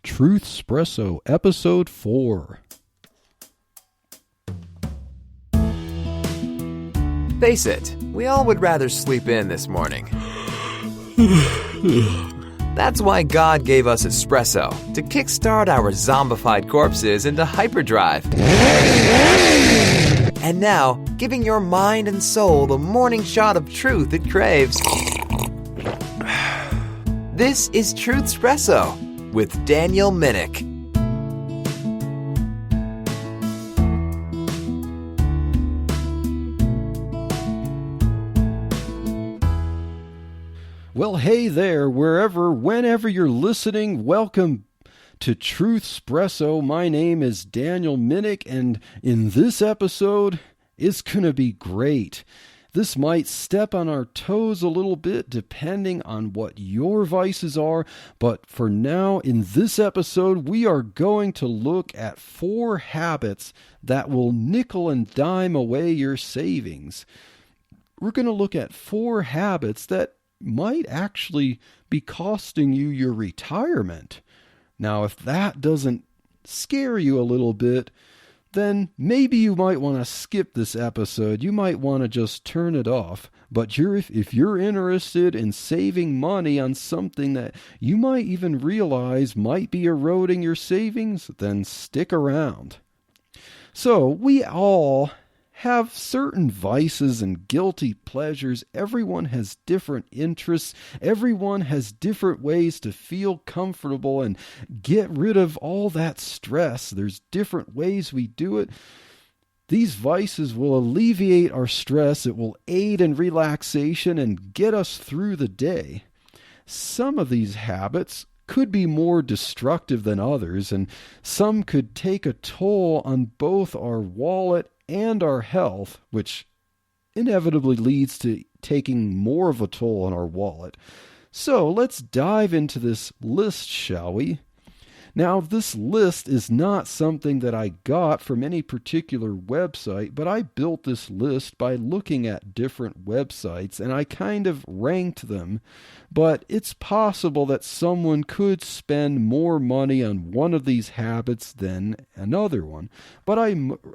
Truth Espresso, Episode 4. Face it, we all would rather sleep in this morning. That's why God gave us espresso, to kickstart our zombified corpses into hyperdrive. And now, giving your mind and soul the morning shot of truth it craves. This is Truth Espresso with Daniel Minnick. Well, hey there, whenever you're listening, welcome to Truth Espresso. My name is Daniel Minnick, and in this episode, it's going to be great. This might step on our toes a little bit depending on what your vices are, but for now, in this episode, we are going to look at 4 habits that will nickel and dime away your savings. We're going to look at 4 habits that might actually be costing you your retirement. Now, if that doesn't scare you a little bit, then maybe you might want to skip this episode. You might want to just turn it off. But if you're interested in saving money on something that you might even realize might be eroding your savings, then stick around. So, we all have certain vices and guilty pleasures. Everyone has different interests. Everyone has different ways to feel comfortable and get rid of all that stress. There's different ways we do it. These vices will alleviate our stress. It will aid in relaxation and get us through the day. Some of these habits could be more destructive than others, and some could take a toll on both our wallet and our health, which inevitably leads to taking more of a toll on our wallet. So let's dive into this list, shall we? Now, this list is not something that I got from any particular website, but I built this list by looking at different websites, and I kind of ranked them. But it's possible that someone could spend more money on one of these habits than another one. But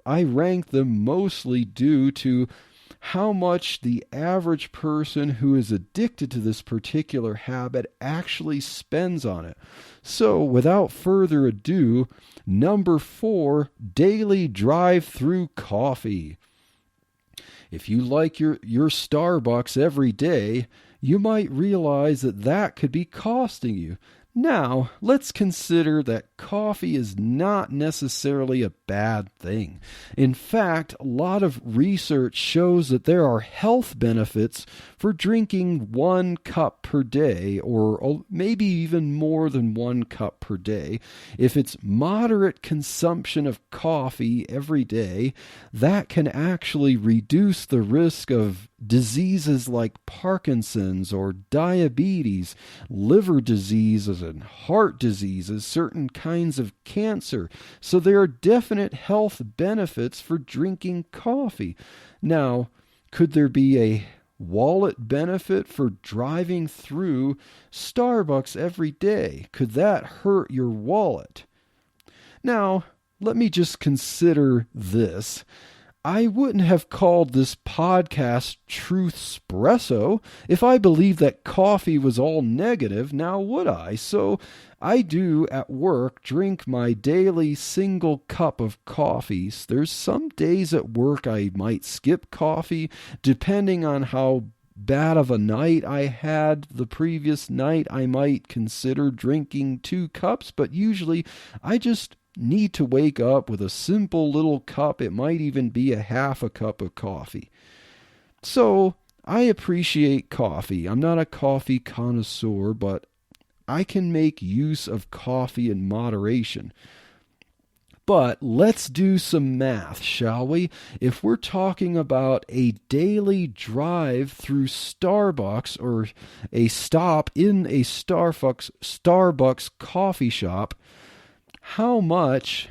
I ranked them mostly due to how much the average person who is addicted to this particular habit actually spends on it. So, without further ado, number 4, daily drive-through coffee. If you like your Starbucks every day, you might realize that could be costing you. Now, let's consider that coffee is not necessarily a bad thing. In fact, a lot of research shows that there are health benefits for drinking 1 cup per day, or maybe even more than 1 cup per day. If it's moderate consumption of coffee every day, that can actually reduce the risk of diseases like Parkinson's or diabetes, liver diseases and heart diseases, certain kinds of cancer. So there are definite health benefits for drinking coffee. Now, could there be a wallet benefit for driving through Starbucks every day? Could that hurt your wallet? Now, let me just consider this. I wouldn't have called this podcast Truth Espresso if I believed that coffee was all negative, now would I? So I do at work drink my daily single cup of coffee. There's some days at work I might skip coffee depending on how bad of a night I had the previous night. I might consider drinking 2 cups, but usually I just need to wake up with a simple little cup. It might even be a half a cup of coffee. So I appreciate coffee. I'm not a coffee connoisseur, but I can make use of coffee in moderation. But let's do some math, shall we? If we're talking about a daily drive through Starbucks or a stop in a Starbucks coffee shop, how much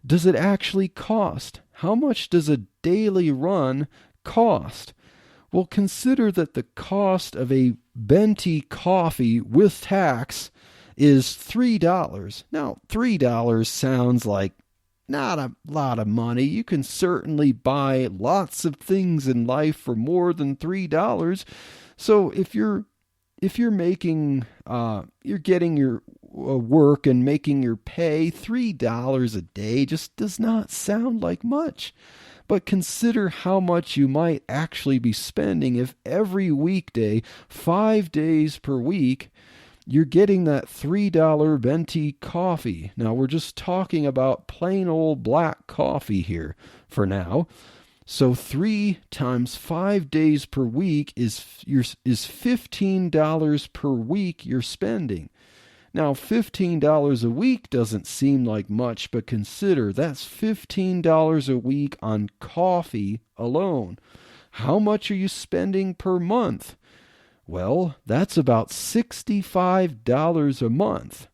does it actually cost? How much does a daily run cost? Well, consider that the cost of a venti coffee with tax is $3. Now, $3 sounds like not a lot of money. You can certainly buy lots of things in life for more than $3. So if you're making, you're getting your work and making your pay, $3 a day just does not sound like much. But consider how much you might actually be spending if every weekday, 5 days per week, you're getting that $3 venti coffee. Now, we're just talking about plain old black coffee here for now. So 3 times 5 days per week is $15 per week you're spending. Now, $15 a week doesn't seem like much, but consider that's $15 a week on coffee alone. How much are you spending per month? Well, that's about $65 a month.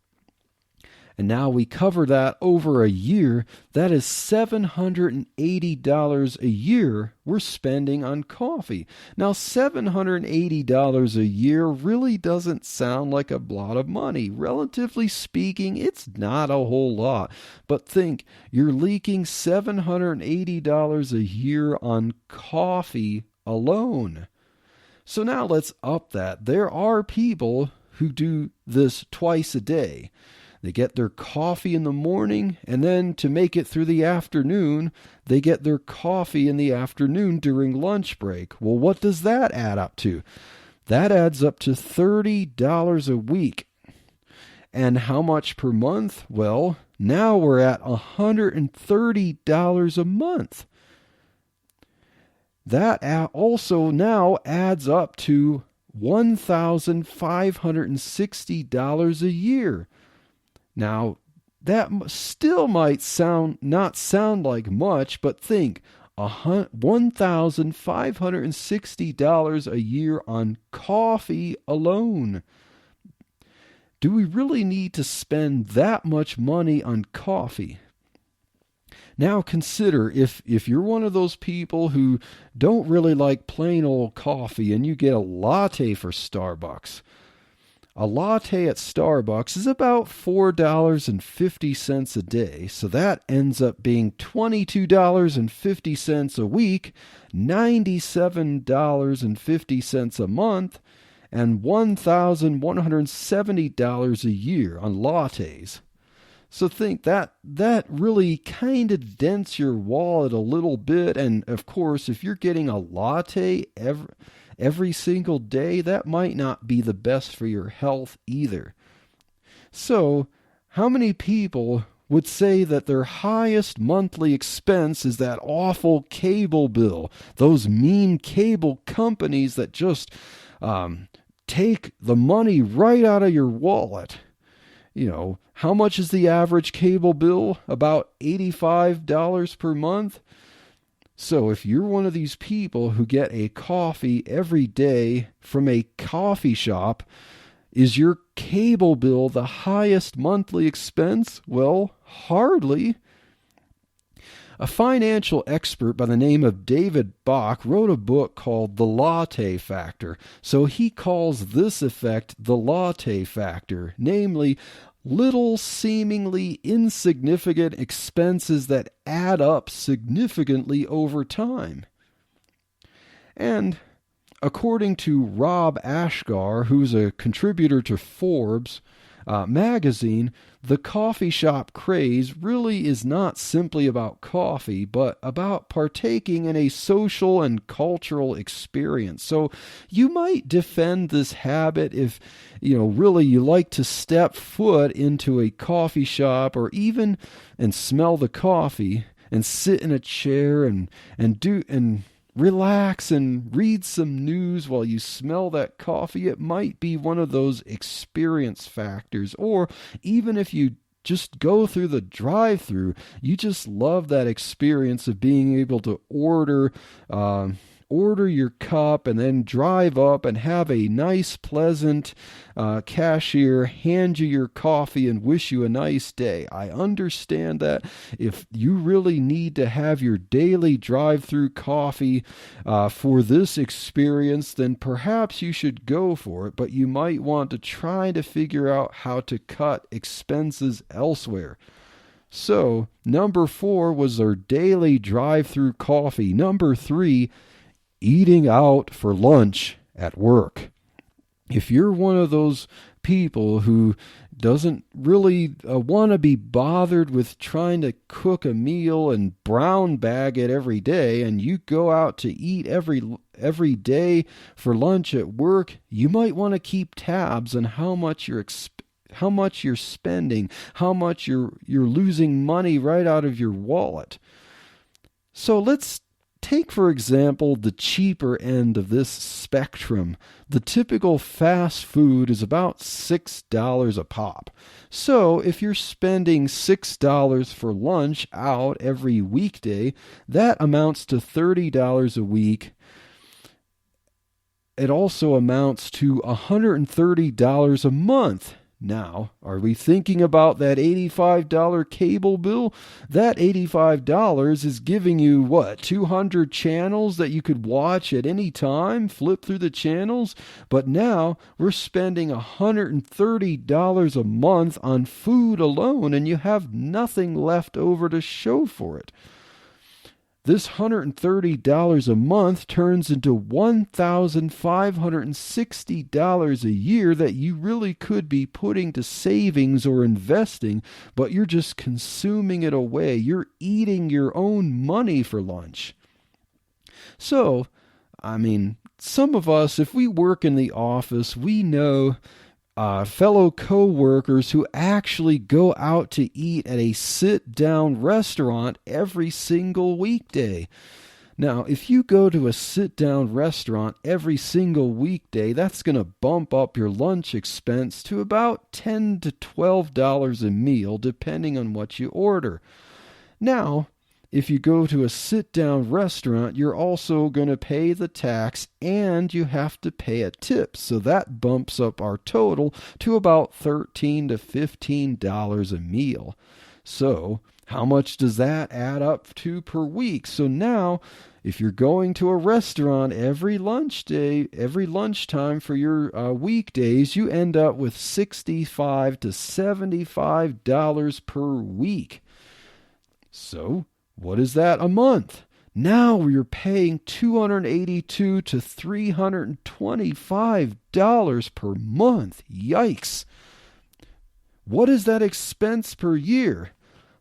And now we cover that over a year. That is $780 a year we're spending on coffee. Now, $780 a year really doesn't sound like a lot of money. Relatively speaking, it's not a whole lot. But think, you're leaking $780 a year on coffee alone. So now let's up that. There are people who do this twice a day. They get their coffee in the morning, and then to make it through the afternoon, they get their coffee in the afternoon during lunch break. Well, what does that add up to? That adds up to $30 a week. And how much per month? Well, now we're at $130 a month. That also now adds up to $1,560 a year. Now, that still might not sound like much, but think, $1,560 a year on coffee alone. Do we really need to spend that much money on coffee? Now consider, if you're one of those people who don't really like plain old coffee and you get a latte for Starbucks. A latte at Starbucks is about $4.50 a day, so that ends up being $22.50 a week, $97.50 a month, and $1,170 a year on lattes. So think that really kind of dents your wallet a little bit, and of course, if you're getting a latte every single day, that might not be the best for your health either. So, how many people would say that their highest monthly expense is that awful cable bill? Those mean cable companies that just take the money right out of your wallet. You know, how much is the average cable bill? About $85 per month. So if you're one of these people who get a coffee every day from a coffee shop, is your cable bill the highest monthly expense? Well, hardly. A financial expert by the name of David Bach wrote a book called The Latte Factor. So he calls this effect the latte factor, namely little seemingly insignificant expenses that add up significantly over time. And according to Rob Ashgar, who's a contributor to Forbes magazine, the coffee shop craze really is not simply about coffee, but about partaking in a social and cultural experience. So you might defend this habit if, really you like to step foot into a coffee shop or even and smell the coffee and sit in a chair and relax and read some news while you smell that coffee. It might be one of those experience factors. Or even if you just go through the drive-through, you just love that experience of being able to order order your cup and then drive up and have a nice, pleasant cashier hand you your coffee and wish you a nice day. I understand that if you really need to have your daily drive-through coffee for this experience, then perhaps you should go for it, but you might want to try to figure out how to cut expenses elsewhere. So, number 4 was our daily drive-through coffee. Number 3, eating out for lunch at work. If you're one of those people who doesn't really want to be bothered with trying to cook a meal and brown bag it every day, and you go out to eat every day for lunch at work, you might want to keep tabs on how much you're spending, how much you're losing money right out of your wallet. So let's take, for example, the cheaper end of this spectrum. The typical fast food is about $6 a pop. So if you're spending $6 for lunch out every weekday, that amounts to $30 a week. It also amounts to $130 a month. Now, are we thinking about that $85 cable bill? That $85 is giving you, 200 channels that you could watch at any time, flip through the channels? But now we're spending $130 a month on food alone, and you have nothing left over to show for it. This $130 a month turns into $1,560 a year that you really could be putting to savings or investing, but you're just consuming it away. You're eating your own money for lunch. So, some of us, if we work in the office, we know fellow co-workers who actually go out to eat at a sit-down restaurant every single weekday. Now, if you go to a sit-down restaurant every single weekday, that's going to bump up your lunch expense to about $10 to $12 a meal, depending on what you order. Now, if you go to a sit-down restaurant, you're also going to pay the tax and you have to pay a tip. So that bumps up our total to about $13 to $15 a meal. So how much does that add up to per week? So now, if you're going to a restaurant every lunchtime for your weekdays, you end up with $65 to $75 per week. So what is that a month? Now you're paying $282 to $325 per month. Yikes. What is that expense per year?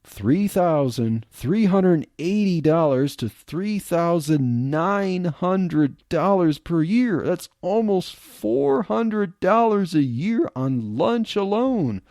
$3,380 to $3,900 per year. That's almost $400 a year on lunch alone.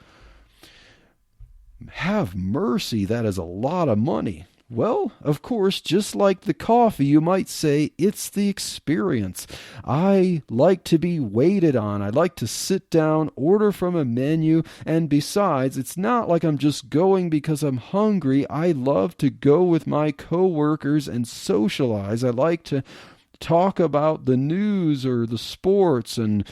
Have mercy, that is a lot of money. Well, of course, just like the coffee, you might say it's the experience. I like to be waited on. I like to sit down, order from a menu, and besides, it's not like I'm just going because I'm hungry. I love to go with my coworkers and socialize. I like to talk about the news or the sports and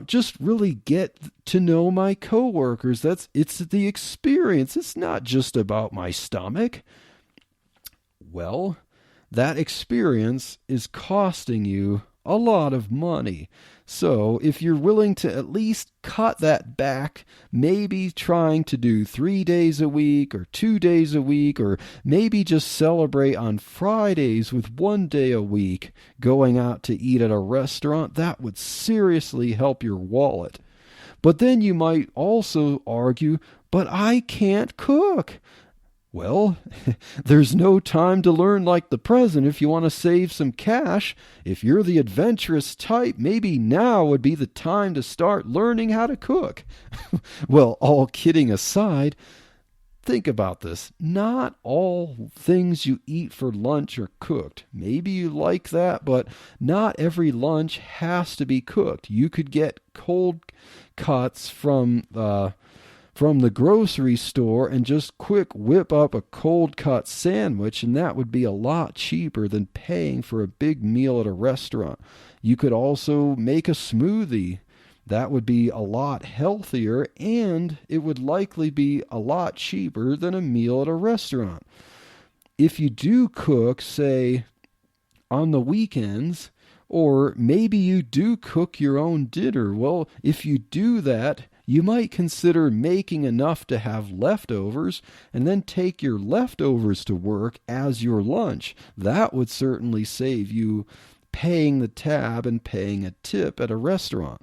just really get to know my coworkers. It's the experience. It's not just about my stomach. Well, that experience is costing you a lot of money. So if you're willing to at least cut that back, maybe trying to do 3 days a week or 2 days a week, or maybe just celebrate on Fridays with 1 day a week going out to eat at a restaurant, that would seriously help your wallet. But then you might also argue, but I can't cook. Well, there's no time to learn like the present if you want to save some cash. If you're the adventurous type, maybe now would be the time to start learning how to cook. Well, all kidding aside, think about this. Not all things you eat for lunch are cooked. Maybe you like that, but not every lunch has to be cooked. You could get cold cuts from from the grocery store and just quick whip up a cold cut sandwich, and that would be a lot cheaper than paying for a big meal at a restaurant. You could also make a smoothie. That would be a lot healthier, and it would likely be a lot cheaper than a meal at a restaurant. If you do cook, say, on the weekends, or maybe you do cook your own dinner, well, if you do that, you might consider making enough to have leftovers and then take your leftovers to work as your lunch. That would certainly save you paying the tab and paying a tip at a restaurant.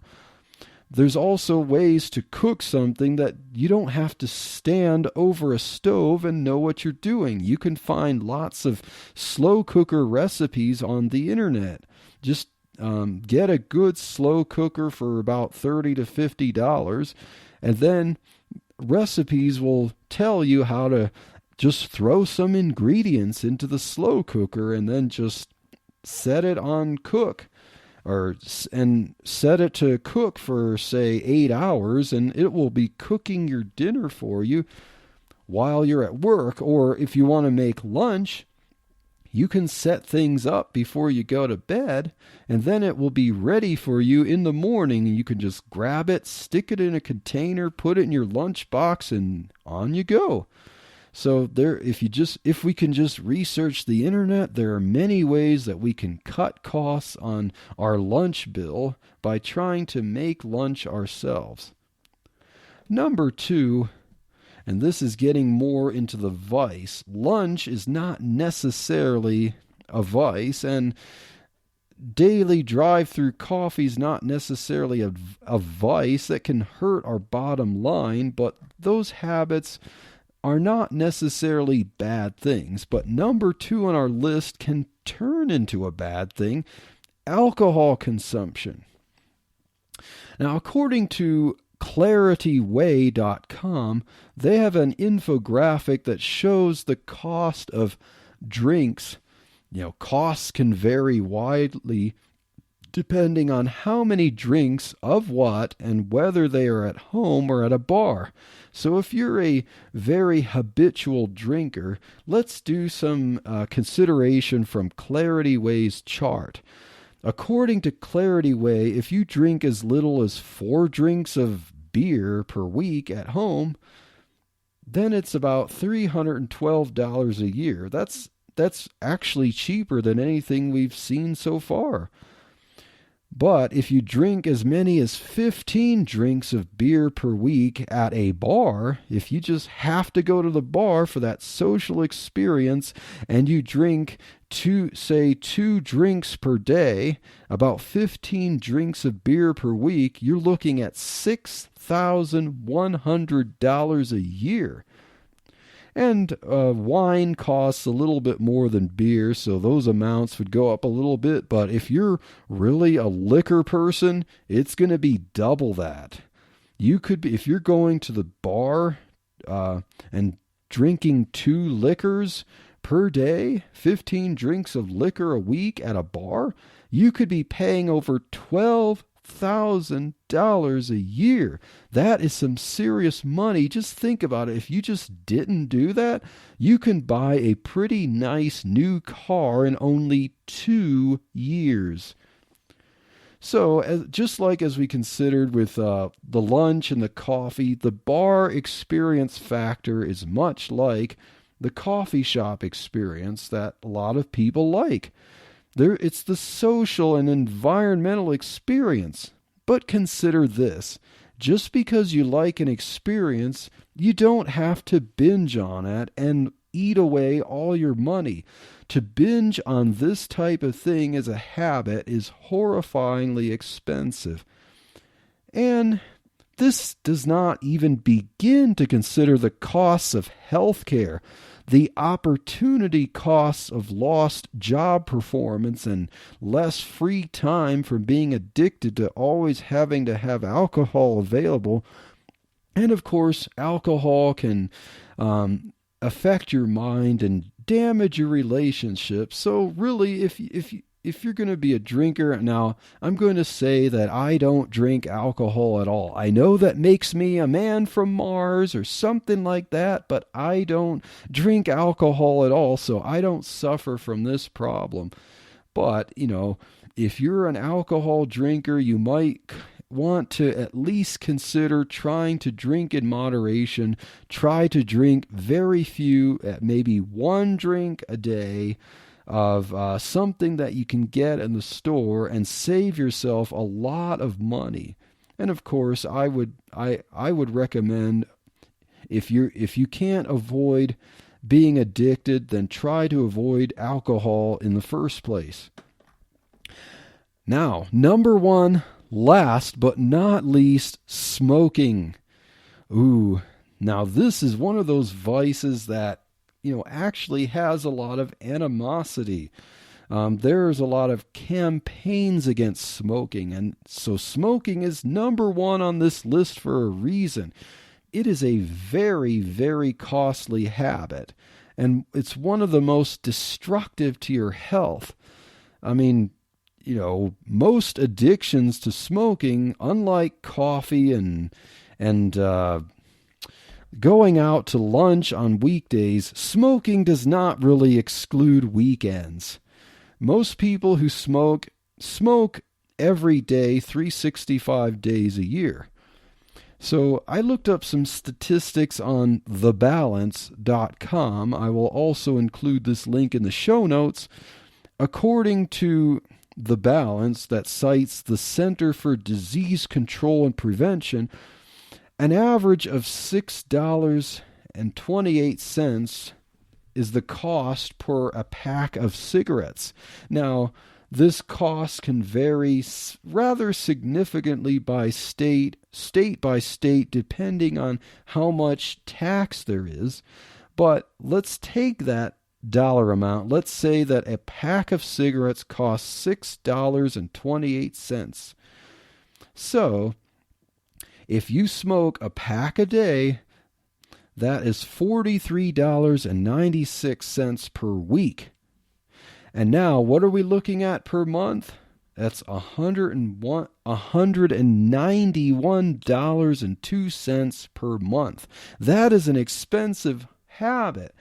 There's also ways to cook something that you don't have to stand over a stove and know what you're doing. You can find lots of slow cooker recipes on the internet. Just get a good slow cooker for about $30 to $50, and then recipes will tell you how to just throw some ingredients into the slow cooker and then just set it on cook, and set it to cook for, say, 8 hours, and it will be cooking your dinner for you while you're at work. Or if you want to make lunch, you can set things up before you go to bed, and then it will be ready for you in the morning, and you can just grab it, stick it in a container, put it in your lunchbox, and on you go. So if we can just research the internet, there are many ways that we can cut costs on our lunch bill by trying to make lunch ourselves. Number 2, and this is getting more into the vice. Lunch is not necessarily a vice, and daily drive-through coffee is not necessarily a vice that can hurt our bottom line, but those habits are not necessarily bad things. But number 2 on our list can turn into a bad thing: alcohol consumption. Now, according to ClarityWay.com, they have an infographic that shows the cost of drinks. Costs can vary widely depending on how many drinks of what and whether they are at home or at a bar. So if you're a very habitual drinker, let's do some consideration from Clarity Way's chart. According to Clarity Way, if you drink as little as 4 drinks of beer per week at home, then it's about $312 a year. That's actually cheaper than anything we've seen so far. But if you drink as many as 15 drinks of beer per week at a bar, if you just have to go to the bar for that social experience and you drink 2 drinks per day, about 15 drinks of beer per week, you're looking at $6,100 a year. And wine costs a little bit more than beer, so those amounts would go up a little bit. But if you're really a liquor person, it's going to be double that. You could be, if you're going to the bar and drinking 2 liquors per day, 15 drinks of liquor a week at a bar, you could be paying over $12,000 a year. That is some serious money. Just think about it. If you just didn't do that, you can buy a pretty nice new car in only 2 years. So just like as we considered with the lunch and the coffee, the bar experience factor is much like the coffee shop experience that a lot of people like. It's the social and environmental experience. But consider this: just because you like an experience, you don't have to binge on it and eat away all your money. To binge on this type of thing as a habit is horrifyingly expensive. And this does not even begin to consider the costs of healthcare, the opportunity costs of lost job performance and less free time from being addicted to always having to have alcohol available. And of course, alcohol can affect your mind and damage your relationships. So really, if if you're going to be a drinker, now I'm going to say that I don't drink alcohol at all. I know that makes me a man from Mars or something like that, but I don't drink alcohol at all, so I don't suffer from this problem. But, if you're an alcohol drinker, you might want to at least consider trying to drink in moderation. Try to drink very few, maybe one drink a day of something that you can get in the store, and save yourself a lot of money. And of course, I would recommend, if you can't avoid being addicted, then try to avoid alcohol in the first place. Now, number one, last but not least, smoking. Ooh, now this is one of those vices that actually has a lot of animosity. There's a lot of campaigns against smoking, and so smoking is number one on this list for a reason. It is a very, very costly habit, and it's one of the most destructive to your health. I mean, most addictions to smoking, unlike coffee and going out to lunch on weekdays, smoking does not really exclude weekends. Most people who smoke every day, 365 days a year. So I looked up some statistics on thebalance.com. I will also include this link in the show notes. According to The Balance, that cites the Center for Disease Control and Prevention, an average of $6.28 is the cost per a pack of cigarettes. Now, this cost can vary rather significantly by state by state, depending on how much tax there is. But let's take that dollar amount. Let's say that a pack of cigarettes costs $6.28. So, if you smoke a pack a day, that is $43.96 per week. And now, what are we looking at per month? That's $191.02 per month. That is an expensive habit.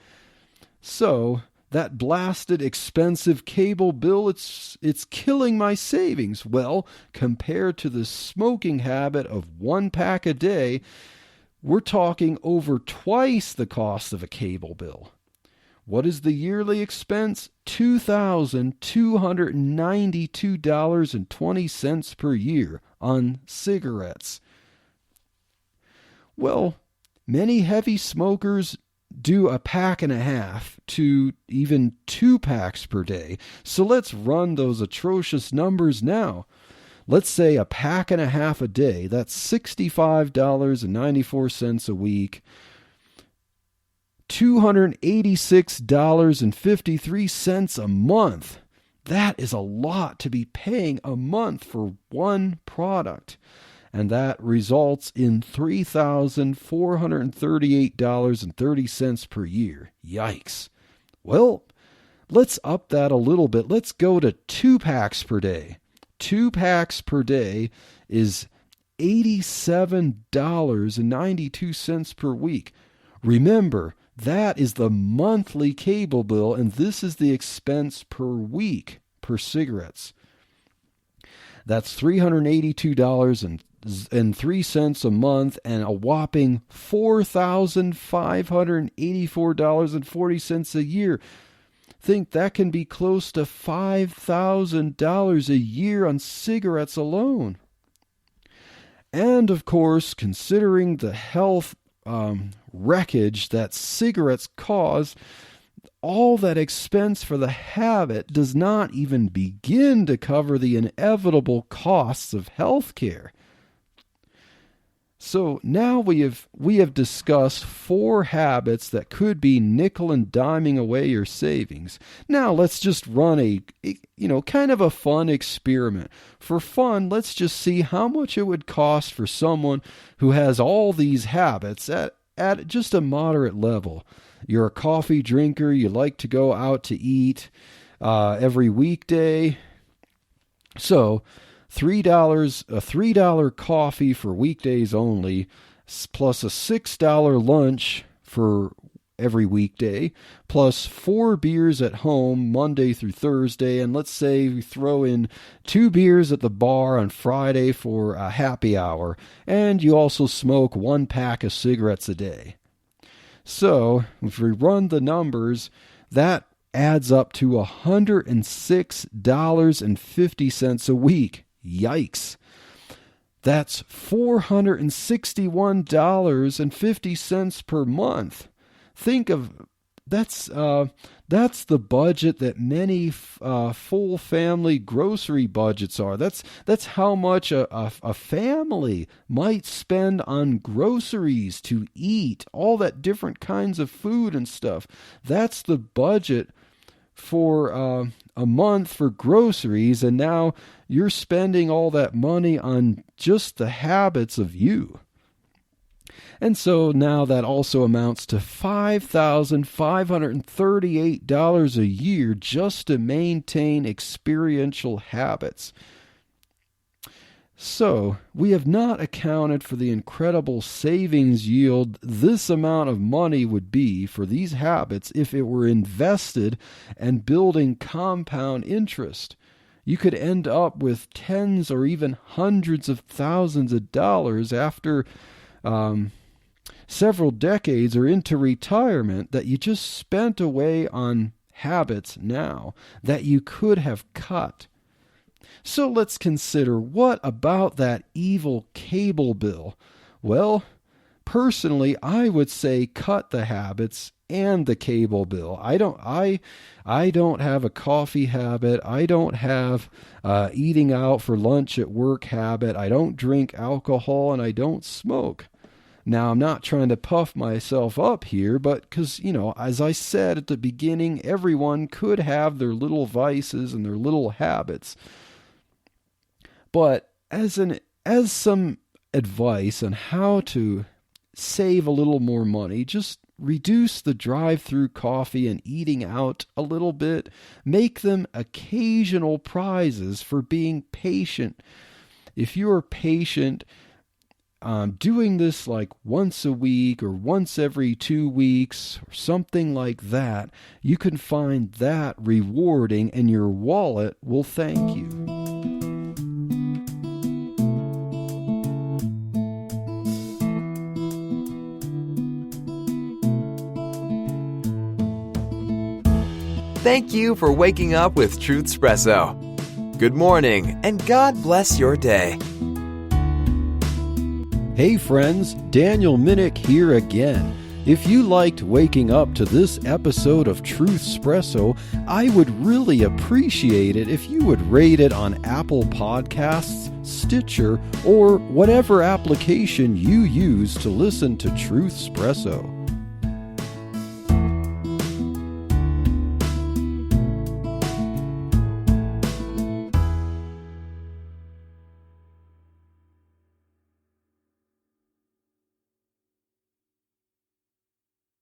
So, that blasted expensive cable bill, it's killing my savings. Well, compared to the smoking habit of one pack a day, we're talking over twice the cost of a cable bill. What is the yearly expense? $2,292.20 per year on cigarettes. Well, many heavy smokers do a pack and a half to even 2 packs per day. So let's run those atrocious numbers now. Let's say a pack and a half a day. That's $65.94 a week. $286.53 a month. That is a lot to be paying a month for one product. And that results in $3,438.30 per year. Yikes. Well, let's up that a little bit. Let's go to 2 packs per day. 2 packs per day is $87.92 per week. Remember, that is the monthly cable bill, and this is the expense per week per cigarettes. That's $382.03 a month, and a whopping $4,584.40 a year. Think that can be close to $5,000 a year on cigarettes alone. And of course, considering the health wreckage that cigarettes cause, all that expense for the habit does not even begin to cover the inevitable costs of health care. So now we have discussed 4 habits that could be nickel and diming away your savings. Now let's just run a kind of a fun experiment. For fun, let's just see how much it would cost for someone who has all these habits at just a moderate level. You're a coffee drinker, you like to go out to eat every weekday. So $3, a $3 coffee for weekdays only, plus a $6 lunch for every weekday, plus 4 beers at home Monday through Thursday, and let's say we throw in 2 beers at the bar on Friday for a happy hour, and you also smoke 1 pack of cigarettes a day. So if we run the numbers, that adds up to $106.50 a week. Yikes. That's $461.50 per month. Think of that's the budget that many full family grocery budgets are. That's how much a family might spend on groceries to eat, all that different kinds of food and stuff. That's the budget for a month for groceries, and now you're spending all that money on just the habits of you. And so now that also amounts to $5,538 a year just to maintain experiential habits. So we have not accounted for the incredible savings yield this amount of money would be for these habits if it were invested and building compound interest. You could end up with tens or even hundreds of thousands of dollars after several decades or into retirement that you just spent away on habits now that you could have cut. So let's consider, what about that evil cable bill? Well, personally, I would say cut the habits and the cable bill. I don't have a coffee habit. I don't have eating out for lunch at work habit. I don't drink alcohol, and I don't smoke. Now, I'm not trying to puff myself up here, but because, as I said at the beginning, everyone could have their little vices and their little habits. But as some advice on how to save a little more money, just reduce the drive-through coffee and eating out a little bit. Make them occasional prizes for being patient. If you are patient, doing this like once a week or once every 2 weeks or something like that, you can find that rewarding and your wallet will thank you. Thank you for waking up with Truth Espresso. Good morning, and God bless your day. Hey friends, Daniel Minnick here again. If you liked waking up to this episode of Truth Espresso, I would really appreciate it if you would rate it on Apple Podcasts, Stitcher, or whatever application you use to listen to Truth Espresso.